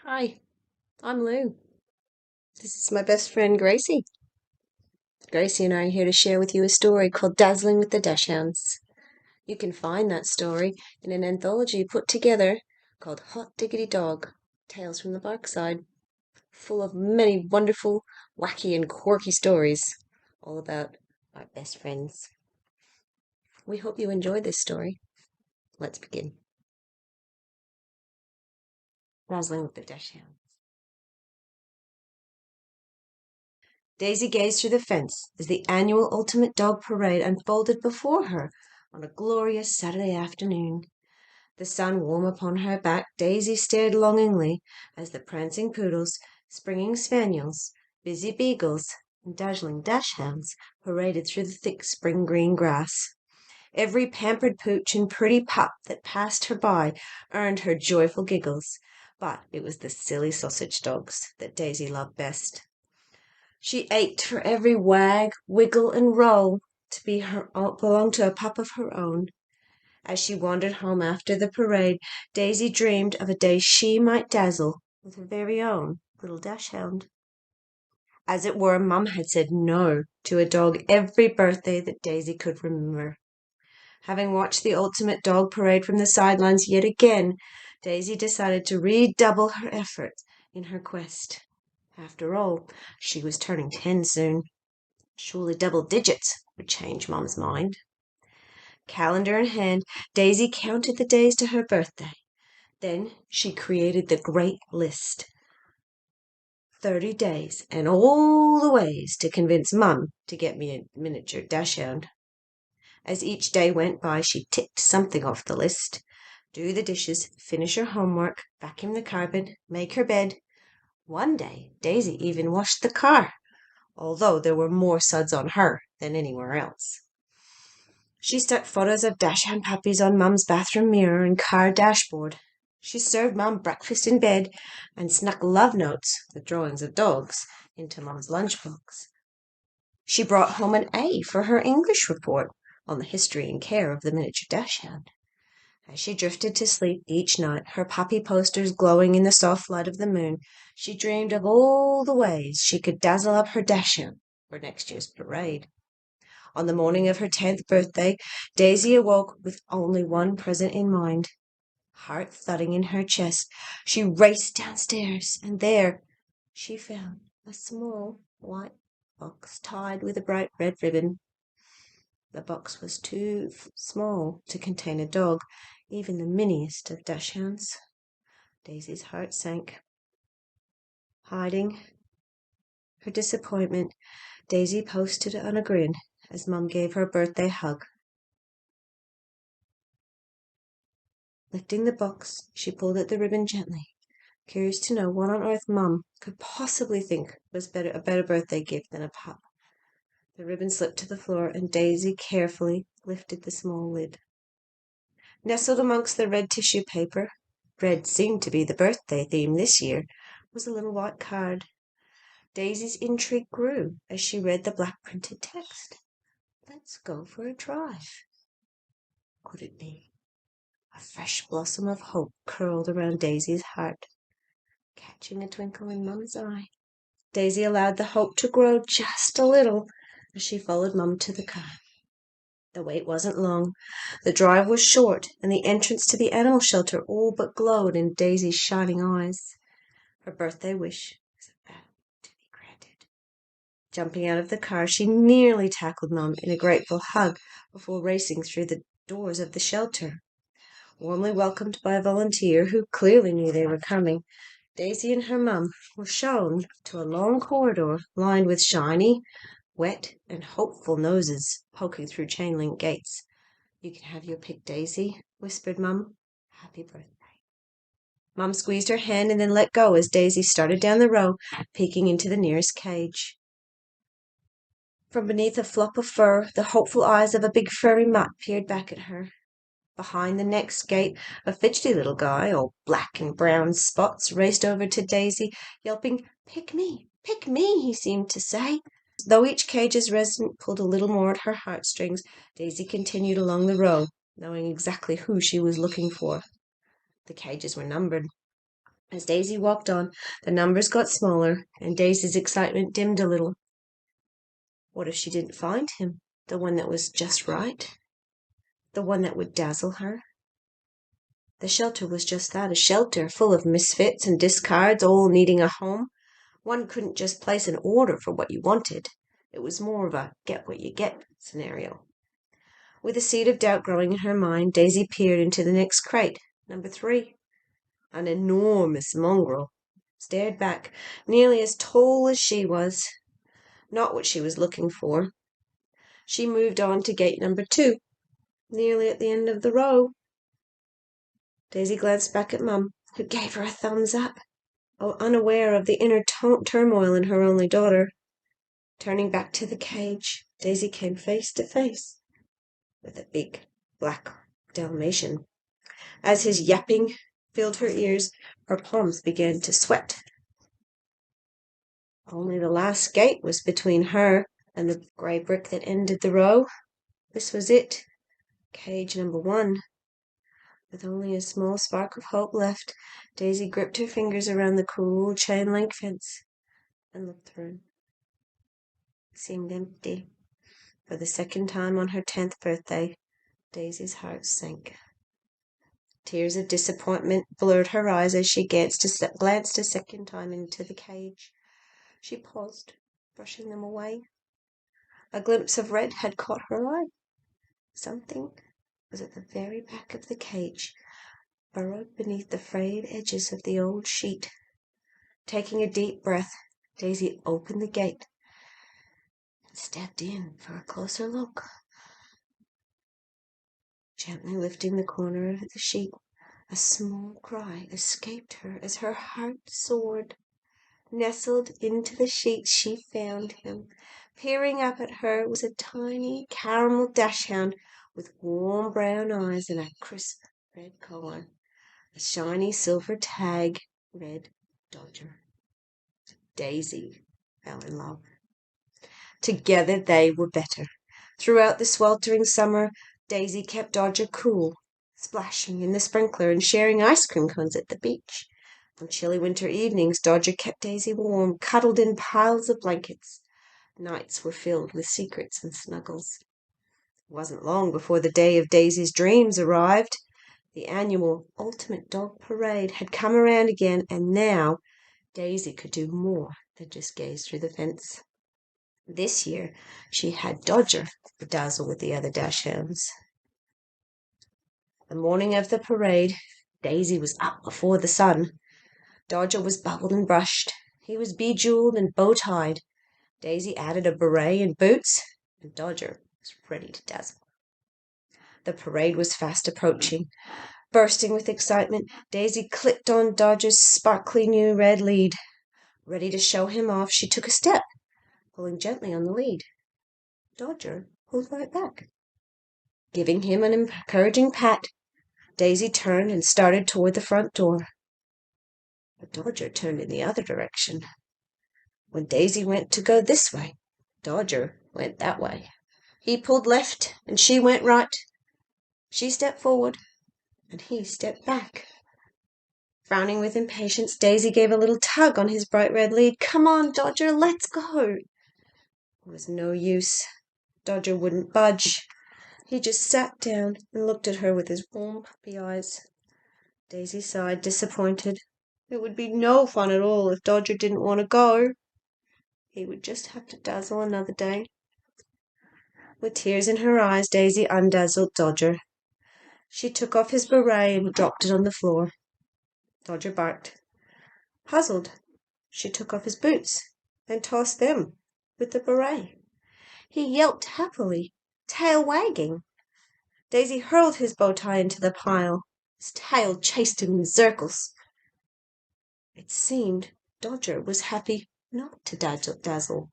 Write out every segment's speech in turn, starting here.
Hi, I'm Lou. This is my best friend Gracie. Gracie and I are here to share with you a story called Dazzling with the Dachshunds. You can find that story in an anthology put together called Hot Diggity Dog Tales from the Barkside, full of many wonderful, wacky, and quirky stories, all about our best friends. We hope you enjoy this story. Let's begin. Dazzling with the Dachshunds. Daisy gazed through the fence as the annual Ultimate Dog Parade unfolded before her on a glorious Saturday afternoon. The sun warm upon her back, Daisy stared longingly as the prancing poodles, springing spaniels, busy beagles, and dazzling dachshunds paraded through the thick spring green grass. Every pampered pooch and pretty pup that passed her by earned her joyful giggles, but it was the silly sausage dogs that Daisy loved best. She ached for every wag, wiggle, and roll to belong to a pup of her own. As she wandered home after the parade, Daisy dreamed of a day she might dazzle with her very own little dachshund. As it were, Mum had said no to a dog every birthday that Daisy could remember. Having watched the ultimate dog parade from the sidelines yet again, Daisy decided to redouble her efforts in her quest. After all, she was turning 10 soon. Surely double digits would change Mum's mind. Calendar in hand, Daisy counted the days to her birthday. Then she created the great list. 30 days and all the ways to convince Mum to get me a miniature dachshund. As each day went by, she ticked something off the list. Do the dishes, finish her homework, vacuum the carpet, make her bed. One day, Daisy even washed the car, although there were more suds on her than anywhere else. She stuck photos of dachshund puppies on Mum's bathroom mirror and car dashboard. She served Mum breakfast in bed and snuck love notes with drawings of dogs into Mum's lunchbox. She brought home an A for her English report on the history and care of the miniature dachshund. As she drifted to sleep each night, her puppy posters glowing in the soft light of the moon, she dreamed of all the ways she could dazzle up her dachshund for next year's parade. On the morning of her 10th birthday, Daisy awoke with only one present in mind. Heart thudding in her chest, she raced downstairs, and there she found a small white box tied with a bright red ribbon. The box was too small to contain a dog, even the miniest of dachshunds. Daisy's heart sank. Hiding her disappointment, Daisy posted on a grin as Mum gave her a birthday hug. Lifting the box, she pulled at the ribbon gently, curious to know what on earth Mum could possibly think was a better birthday gift than a pup. The ribbon slipped to the floor, and Daisy carefully lifted the small lid. Nestled amongst the red tissue paper, red seemed to be the birthday theme this year, was a little white card. Daisy's intrigue grew as she read the black printed text. Let's go for a drive. Could it be? A fresh blossom of hope curled around Daisy's heart, catching a twinkle in Mum's eye. Daisy allowed the hope to grow just a little as she followed Mum to the car. The wait wasn't long. The drive was short, and the entrance to the animal shelter all but glowed in Daisy's shining eyes. Her birthday wish was about to be granted. Jumping out of the car, she nearly tackled Mum in a grateful hug before racing through the doors of the shelter. Warmly welcomed by a volunteer who clearly knew they were coming, Daisy and her Mum were shown to a long corridor lined with shiny, wet, and hopeful noses poking through chain-link gates. You can have your pick, Daisy, whispered Mum. Happy birthday. Mum squeezed her hand and then let go as Daisy started down the row, peeking into the nearest cage. From beneath a flop of fur, the hopeful eyes of a big furry mutt peered back at her. Behind the next gate, a fidgety little guy, all black and brown spots, raced over to Daisy, yelping, pick me, he seemed to say. Though each cage's resident pulled a little more at her heartstrings, Daisy continued along the row, knowing exactly who she was looking for. The cages were numbered. As Daisy walked on, the numbers got smaller, and Daisy's excitement dimmed a little. What if she didn't find him? The one that was just right? The one that would dazzle her? The shelter was just that, a shelter full of misfits and discards, all needing a home. One couldn't just place an order for what you wanted. It was more of a get what you get scenario. With a seed of doubt growing in her mind, Daisy peered into the next crate, number 3. An enormous mongrel stared back, nearly as tall as she was. Not what she was looking for. She moved on to gate number 2, nearly at the end of the row. Daisy glanced back at Mum, who gave her a thumbs up, unaware of the inner turmoil in her only daughter. Turning back to the cage, Daisy came face to face with a big black Dalmatian. As his yapping filled her ears, her palms began to sweat. Only the last gate was between her and the grey brick that ended the row. This was it, cage number 1. With only a small spark of hope left, Daisy gripped her fingers around the cool chain-link fence and looked through. It seemed empty. For the second time on her 10th birthday, Daisy's heart sank. Tears of disappointment blurred her eyes as she glanced a second time into the cage. She paused, brushing them away. A glimpse of red had caught her eye. Something was at the very back of the cage, burrowed beneath the frayed edges of the old sheet. Taking a deep breath, Daisy opened the gate and stepped in for a closer look. Gently lifting the corner of the sheet, a small cry escaped her as her heart soared. Nestled into the sheet, she found him. Peering up at her was a tiny caramel dachshund with warm brown eyes and a crisp red collar. A shiny silver tag read Dodger. Daisy fell in love. Together they were better. Throughout the sweltering summer, Daisy kept Dodger cool, splashing in the sprinkler and sharing ice cream cones at the beach. On chilly winter evenings, Dodger kept Daisy warm, cuddled in piles of blankets. Nights were filled with secrets and snuggles. It wasn't long before the day of Daisy's dreams arrived. The annual Ultimate Dog Parade had come around again, and now Daisy could do more than just gaze through the fence. This year, she had Dodger to dazzle with the other Dachshunds. The morning of the parade, Daisy was up before the sun. Dodger was bubbled and brushed. He was bejeweled and bow-tied. Daisy added a beret and boots, and Dodger was ready to dazzle. The parade was fast approaching. Bursting with excitement, Daisy clicked on Dodger's sparkly new red lead. Ready to show him off, she took a step, pulling gently on the lead. Dodger pulled right back. Giving him an encouraging pat, Daisy turned and started toward the front door. But Dodger turned in the other direction. When Daisy went to go this way, Dodger went that way. He pulled left, and she went right. She stepped forward, and he stepped back. Frowning with impatience, Daisy gave a little tug on his bright red lead. "Come on, Dodger, let's go." It was no use. Dodger wouldn't budge. He just sat down and looked at her with his warm puppy eyes. Daisy sighed, disappointed. It would be no fun at all if Dodger didn't want to go. He would just have to dazzle another day. With tears in her eyes, Daisy undazzled Dodger. She took off his beret and dropped it on the floor. Dodger barked. Puzzled, she took off his boots and tossed them with the beret. He yelped happily, tail wagging. Daisy hurled his bow tie into the pile. His tail chased him in circles. It seemed Dodger was happy not to dazzle.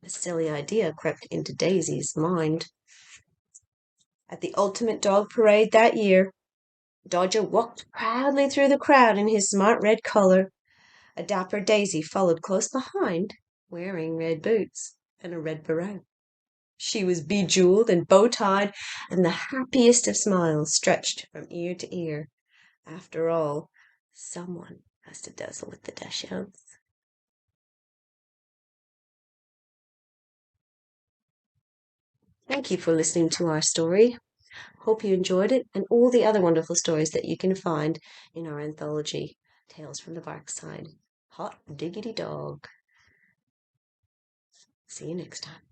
A silly idea crept into Daisy's mind. At the Ultimate Dog Parade that year, Dodger walked proudly through the crowd in his smart red collar. A dapper Daisy followed close behind, wearing red boots and a red beret. She was bejeweled and bow-tied, and the happiest of smiles stretched from ear to ear. After all, Someone has to dazzle with the Dachshunds. Thank you for listening to our story. Hope you enjoyed it and all the other wonderful stories that you can find in our anthology, Tales from the Bark Side. Hot Diggity Dog. See you next time.